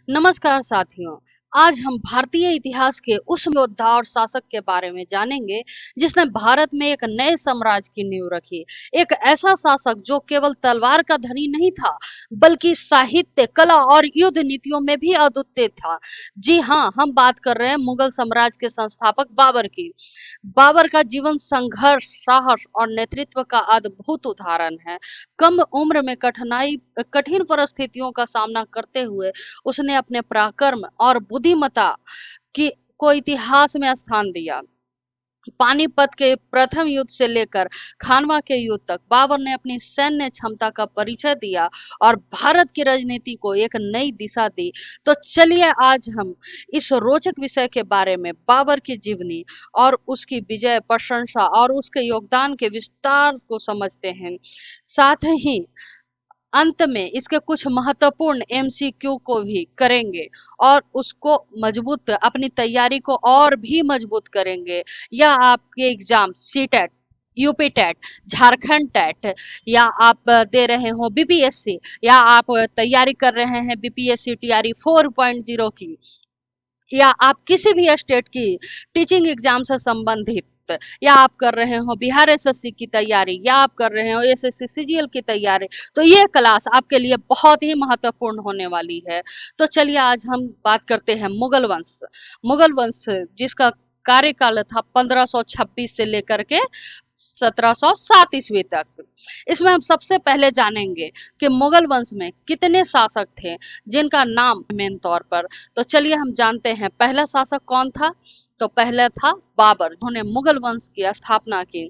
नमस्कार साथियों। आज हम भारतीय इतिहास के उस योद्धा और शासक के बारे में जानेंगे जिसने भारत में एक नए साम्राज्य की नींव रखी। एक ऐसा शासक जो केवल तलवार का धनी नहीं था, बल्कि साहित्य, कला और युद्ध नीतियों में भी अद्वितीय था। जी हाँ, हम बात कर रहे हैं मुगल साम्राज्य के संस्थापक बाबर की। बाबर का जीवन संघर्ष, साहस और नेतृत्व का अद्भुत उदाहरण है। कम उम्र में कठिन परिस्थितियों का सामना करते हुए उसने अपने पराक्रम और बुद्धिमत्ता की को इतिहास में स्थान दिया। पानीपत के प्रथम युद्ध से लेकर खानवा के युद्ध तक बाबर ने अपनी सैन्य क्षमता का परिचय दिया और भारत की राजनीति को एक नई दिशा दी। तो चलिए आज हम इस रोचक विषय के बारे में बाबर की जीवनी और उसकी विजय, प्रशंसा और उसके योगदान के विस्तार को समझते हैं। साथ ही अंत में इसके कुछ महत्वपूर्ण एमसीक्यू को भी करेंगे और उसको मजबूत, अपनी तैयारी को और भी मजबूत करेंगे। या आपके exam CTET, UP TET, Jharkhand TET, या आप दे रहे हो बीपीएससी, या आप तैयारी कर रहे हैं बीपीएससी टीआरई 4.0 की, या आप किसी भी स्टेट की टीचिंग एग्जाम से संबंधित, या आप कर रहे हो बिहार एसएससी की तैयारी, या आप कर रहे हो एसएससी सीजीएल की तैयारी, तो ये क्लास आपके लिए बहुत ही महत्वपूर्ण होने वाली है। तो चलिए आज हम बात करते हैं मुगल वंश। मुगल वंश जिसका कार्यकाल था 1526 से लेकर के 1707 ईस्वी तक। इसमें हम सबसे पहले जानेंगे कि मुगल वंश में कितने शासक थे जिनका नाम मेन तौर पर। तो चलिए हम जानते हैं पहला शासक कौन था। तो पहला था बाबर, जिन्होंने मुगल वंश की स्थापना की।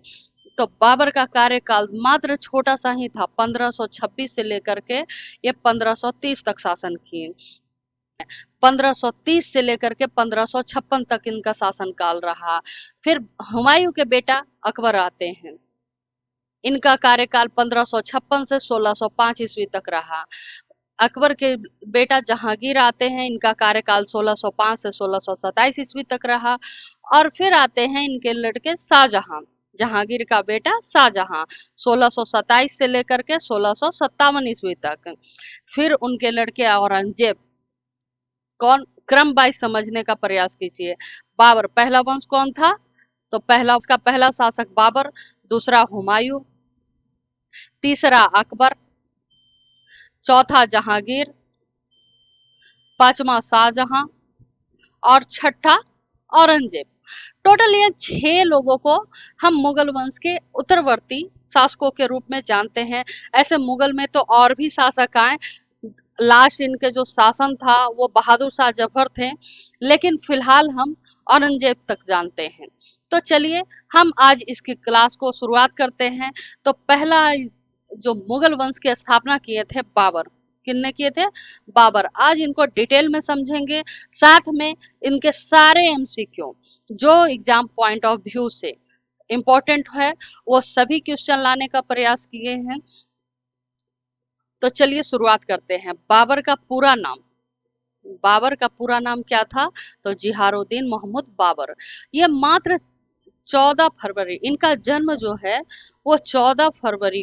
तो बाबर का कार्यकाल मात्र छोटा सा ही था, 1526 से लेकर के ये 1530 तक शासन किए। 1530 से लेकर के 1556 तक इनका शासनकाल रहा। फिर हुमायूं के बेटा अकबर आते हैं। इनका कार्यकाल 1556 से 1605 ईस्वी तक रहा। अकबर के बेटा जहांगीर आते हैं, इनका कार्यकाल 1605 से 1627 ईस्वी तक रहा। और फिर आते हैं इनके लड़के शाहजहां, जहांगीर का बेटा शाहजहां, 1627 से लेकर के 1657 ईस्वी तक। फिर उनके लड़के औरंगजेब। कौन, क्रम वाइज समझने का प्रयास कीजिए। बाबर, पहला वंश कौन था? तो पहला, उसका पहला शासक बाबर, दूसरा हुमायूं, तीसरा अकबर, चौथा जहांगीर, पांचवा शाहजहां और छठा औरंगजेब। टोटल ये 6 लोगों को हम मुगल वंश के उत्तरवर्ती शासकों के रूप में जानते हैं। ऐसे मुगल में तो और भी शासक आए। लास्ट इनके जो शासन था वो बहादुर शाह जफर थे, लेकिन फिलहाल हम औरंगजेब तक जानते हैं। तो चलिए हम आज इसकी क्लास को शुरुआत करते हैं। तो पहला जो मुगल वंश की स्थापना किए थे बाबर, किसने किए थे? बाबर। आज इनको डिटेल में समझेंगे, साथ में इनके सारे एमसीक्यू जो एग्जाम पॉइंट ऑफ व्यू से इम्पोर्टेंट है वो सभी क्वेश्चन लाने का प्रयास किए हैं। तो चलिए शुरुआत करते हैं। बाबर का पूरा नाम क्या था? तो जिहारुद्दीन मोहम्मद बाबर। ये मात्र 14 फरवरी, इनका जन्म जो है वो 14 फरवरी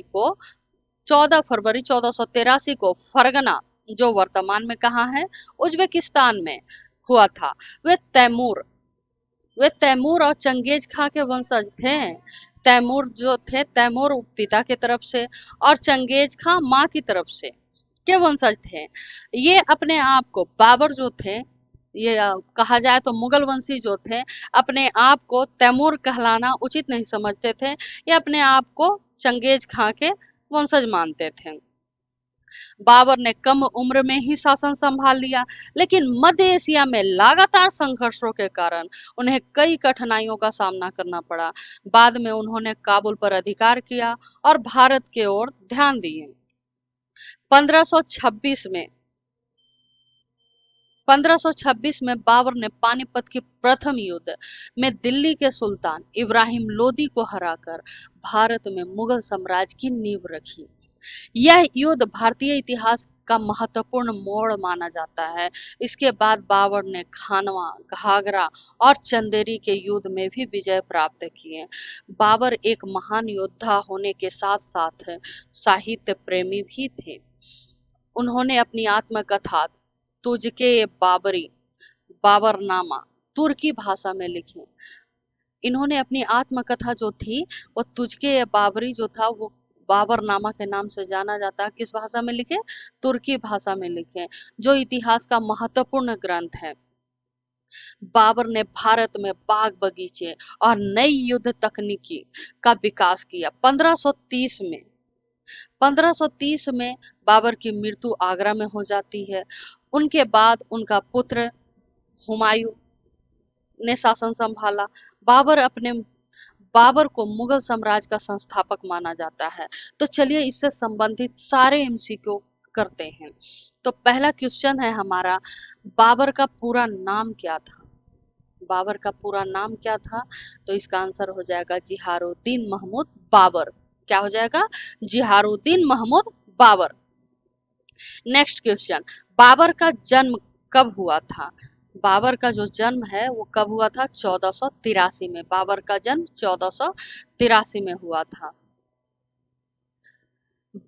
1483 को फरगना, जो वर्तमान में कहाँ है, उज्बेकिस्तान में हुआ था। वे तैमूर वे तैमूर और चंगेज खां के वंशज थे। तैमूर जो थे, तैमूर पिता की तरफ से और चंगेज खां माँ की तरफ से के वंशज थे। ये अपने आप को, बाबर जो थे, ये कहा जाए तो मुगल वंशी जो थे, अपने आप को तैमूर कहलाना उचित नहीं समझते थे। ये अपने आप को चंगेज खां के वंशज मानते थे। बाबर ने कम उम्र में ही शासन संभाल लिया, लेकिन मध्य एशिया में लगातार संघर्षों के कारण उन्हें कई कठिनाइयों का सामना करना पड़ा। बाद में उन्होंने काबुल पर अधिकार किया और भारत की ओर ध्यान दिए। 1526 में 1526 में बाबर ने पानीपत के प्रथम युद्ध में दिल्ली के सुल्तान इब्राहिम लोदी को हराकर भारत में मुगल साम्राज्य की नींव रखी। यह युद्ध भारतीय इतिहास का महत्वपूर्ण मोड़ माना जाता है। इसके बाद बाबर ने खानवा, घाघरा और चंदेरी के युद्ध में भी विजय प्राप्त किए। बाबर एक महान योद्धा होने के साथ साथ साहित्य प्रेमी भी थे। उन्होंने अपनी आत्मकथा तुझके बाबरी बाबरनामा तुर्की भाषा में लिखे। इन्होंने अपनी आत्मकथा जो थी वो तुझके ये बाबरी जो था वो बाबरनामा के नाम से जाना जाता है। किस भाषा में लिखे? तुर्की भाषा में लिखे, जो इतिहास का महत्वपूर्ण ग्रंथ है। बाबर ने भारत में बाग बगीचे और नई युद्ध तकनीकी का विकास किया। 1530 में बाबर की मृत्यु आगरा में हो जाती है। उनके बाद उनका पुत्र हुमायूं ने शासन संभाला। बाबर अपने बाबर को मुगल साम्राज्य का संस्थापक माना जाता है। तो चलिए इससे संबंधित सारे एमसीक्यू करते हैं। तो पहला क्वेश्चन है हमारा, बाबर का पूरा नाम क्या था? बाबर का पूरा नाम क्या था? तो इसका आंसर हो जाएगा जिहारुद्दीन महमूद बाबर। क्या हो जाएगा? जिहारुद्दीन महमूद बाबर। नेक्स्ट क्वेश्चन, बाबर का जन्म कब हुआ था? बाबर का जो जन्म है वो कब हुआ था? 1483 में। बाबर का जन्म 1483 में हुआ था।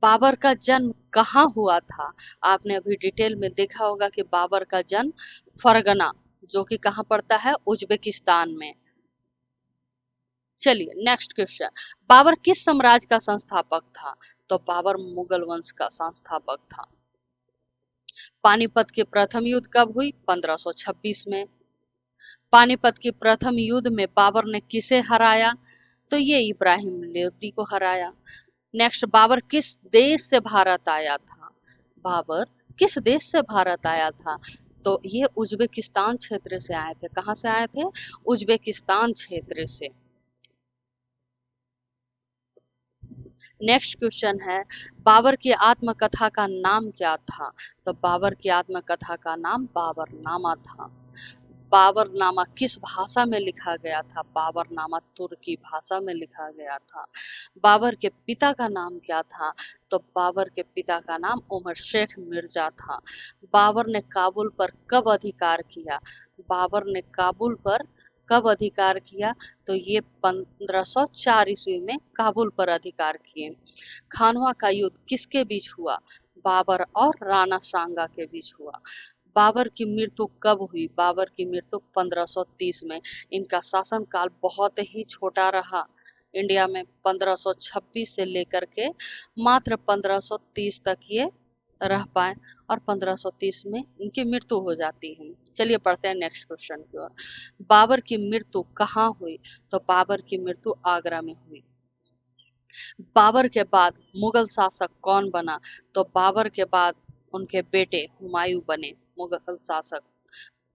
बाबर का जन्म कहाँ हुआ था? आपने अभी डिटेल में देखा होगा कि बाबर का जन्म फरगना, जो कि कहाँ पड़ता है? उज्बेकिस्तान में। चलिए नेक्स्ट क्वेश्चन, बाबर किस साम्राज्य का संस्थापक था? तो बाबर मुगल वंश का संस्थापक था। पानीपत की प्रथम युद्ध कब हुई? 1526 में। पानीपत की प्रथम युद्ध में बाबर ने किसे हराया? तो ये इब्राहिम लोदी को हराया। नेक्स्ट, बाबर किस देश से भारत आया था? बाबर किस देश से भारत आया था? तो ये उज्बेकिस्तान क्षेत्र से आए थे। कहाँ से आए थे? उज्बेकिस्तान क्षेत्र से। नेक्स्ट क्वेश्चन है, बाबर की आत्मकथा का नाम क्या था? तो बाबर की आत्मकथा का नाम बाबरनामा था। बाबरनामा किस भाषा में लिखा गया था? बाबरनामा तुर्की भाषा में लिखा गया था। बाबर के पिता का नाम क्या था? तो बाबर के पिता का नाम उमर शेख मिर्जा था। बाबर ने काबुल पर कब अधिकार किया? बाबर ने काबुल पर कब अधिकार किया? तो ये 1504 ईस्वी में काबुल पर अधिकार किए। खानवा का युद्ध किसके बीच हुआ? बाबर और राणा सांगा के बीच हुआ। बाबर की मृत्यु कब हुई? बाबर की मृत्यु 1530 में। इनका शासनकाल बहुत ही छोटा रहा। इंडिया में 1526 से लेकर के मात्र 1530 तक ये रह पाए और 1530 में इनकी मृत्यु हो जाती है। चलिए पढ़ते हैं नेक्स्ट क्वेश्चन की ओर। बाबर की मृत्यु कहाँ हुई? तो बाबर की मृत्यु आगरा में हुई। बाबर के बाद मुगल शासक कौन बना? तो बाबर के बाद उनके बेटे हुमायूं बने मुगल शासक।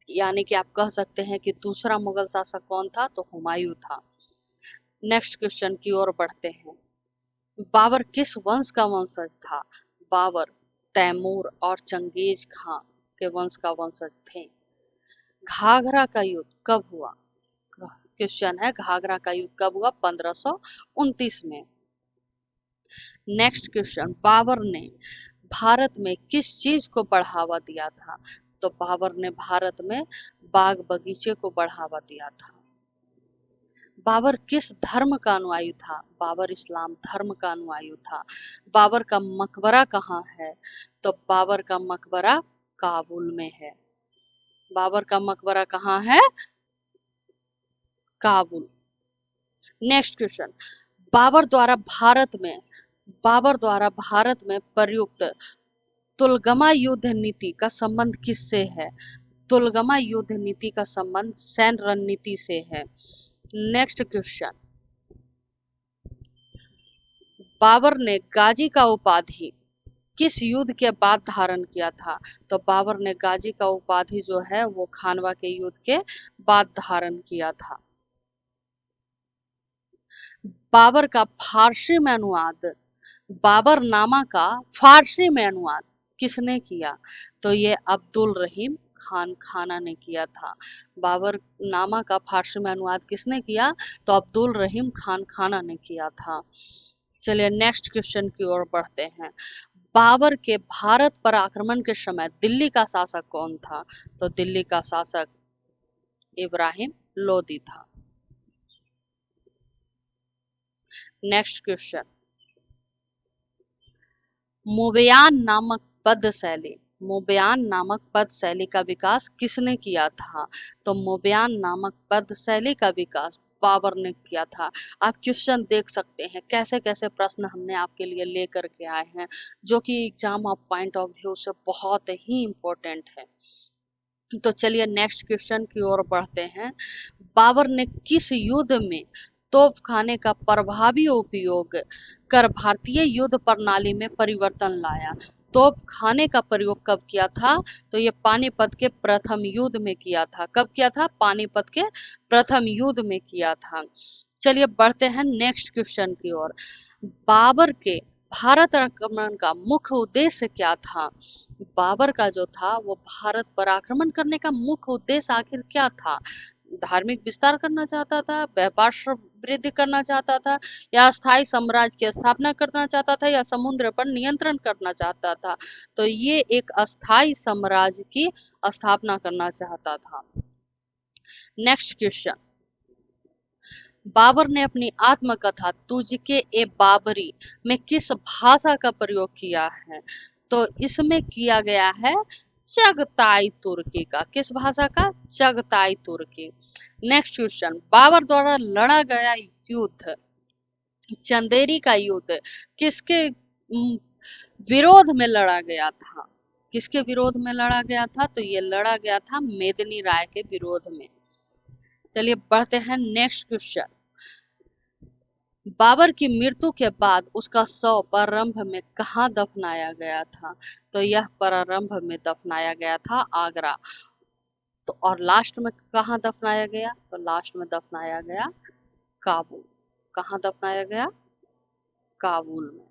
यानी कि आप कह सकते हैं कि दूसरा मुगल शासक कौन था? तो हुमायूं था। नेक्स्ट क्वेश्चन की ओर बढ़ते हैं। बाबर किस वंश का वंशज था? बाबर तैमूर और चंगेज खां के वंश का वंशज थे। घाघरा का युद्ध कब हुआ? क्वेश्चन है, घाघरा का युद्ध कब हुआ? 1529 में। नेक्स्ट क्वेश्चन, बाबर ने भारत में किस चीज को बढ़ावा दिया था? तो बाबर ने भारत में बाग बगीचे को बढ़ावा दिया था। बाबर किस धर्म का अनुयायी था? बाबर इस्लाम धर्म का अनुयायी था। बाबर का मकबरा कहाँ है? तो बाबर का मकबरा काबुल में है। बाबर का मकबरा कहाँ है? काबुल। नेक्स्ट क्वेश्चन, बाबर द्वारा भारत में प्रयुक्त तुलगमा युद्ध नीति का संबंध किससे है? तुलगमा युद्ध नीति का संबंध सैन्य रणनीति से है। नेक्स्ट क्वेश्चन, बाबर ने गाजी का उपाधि किस युद्ध के बाद धारण किया था? तो बाबर ने गाजी का उपाधि जो है वो खानवा के युद्ध के बाद धारण किया था। बाबर का फारसी में अनुवाद, बाबरनामा का फारसी में अनुवाद किसने किया? तो ये अब्दुल रहीम खान खाना ने किया था। बाबरनामा का फारसी में अनुवाद किसने किया? तो अब्दुल रहीम खान खाना ने किया था। चलिए नेक्स्ट क्वेश्चन की ओर बढ़ते हैं। बाबर के भारत पर आक्रमण के समय दिल्ली का शासक कौन था? तो दिल्ली का शासक इब्राहिम लोदी था। नेक्स्ट क्वेश्चन, मोबयान नामक पद्य शैली मोबयान नामक पद शैली का विकास किसने किया था? तो मोबयान नामक पद शैली का विकास बाबर ने किया था। आप क्वेश्चन देख सकते हैं कैसे कैसे प्रश्न हमने आपके लिए लेकर के आए हैं, जो कि exam of point of view से बहुत ही इम्पोर्टेंट है। तो चलिए नेक्स्ट क्वेश्चन की ओर बढ़ते हैं। बाबर ने किस युद्ध में तोप खाने का प्रभावी उपयोग कर भारतीय युद्ध प्रणाली में परिवर्तन लाया? तोप खाने का प्रयोग कब किया था? तो ये पानीपत के प्रथम युद्ध में किया था। कब किया था? पानीपत के प्रथम युद्ध में किया था। चलिए बढ़ते हैं नेक्स्ट क्वेश्चन की ओर। बाबर के भारत आक्रमण का मुख्य उद्देश्य क्या था? बाबर का जो था वो भारत पर आक्रमण करने का मुख्य उद्देश्य आखिर क्या था? धार्मिक विस्तार करना चाहता था, व्यापार वृद्धि करना चाहता था, या स्थायी साम्राज्य की स्थापना करना चाहता था, या समुद्र पर नियंत्रण करना चाहता था? तो ये एक अस्थायी साम्राज्य की स्थापना करना चाहता था। Next question. बाबर ने अपनी आत्मकथा तुझके ए बाबरी में किस भाषा का प्रयोग किया है? तो इसमें किया गया है चगताई तुर्की का। किस भाषा का? चगताई तुर्की। Next question. बाबर द्वारा लड़ा गया युद्ध, चंदेरी का युद्ध, किसके विरोध में लड़ा गया था? किसके विरोध में लड़ा गया था? तो ये लड़ा गया था मेदिनी राय के विरोध में। चलिए बढ़ते हैं नेक्स्ट क्वेश्चन। बाबर की मृत्यु के बाद उसका शव प्रारंभ में कहाँ दफनाया गया था? तो यह प्रारंभ में दफनाया गया था आगरा। तो और लास्ट में कहाँ दफनाया गया? तो लास्ट में दफनाया गया काबुल। कहाँ दफनाया गया? काबुल में।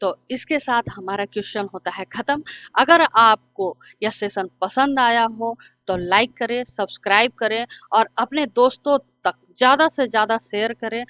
तो इसके साथ हमारा क्वेश्चन होता है खत्म। अगर आपको यह सेशन पसंद आया हो तो लाइक करें, सब्सक्राइब करें और अपने दोस्तों तक ज़्यादा से ज़्यादा शेयर करें।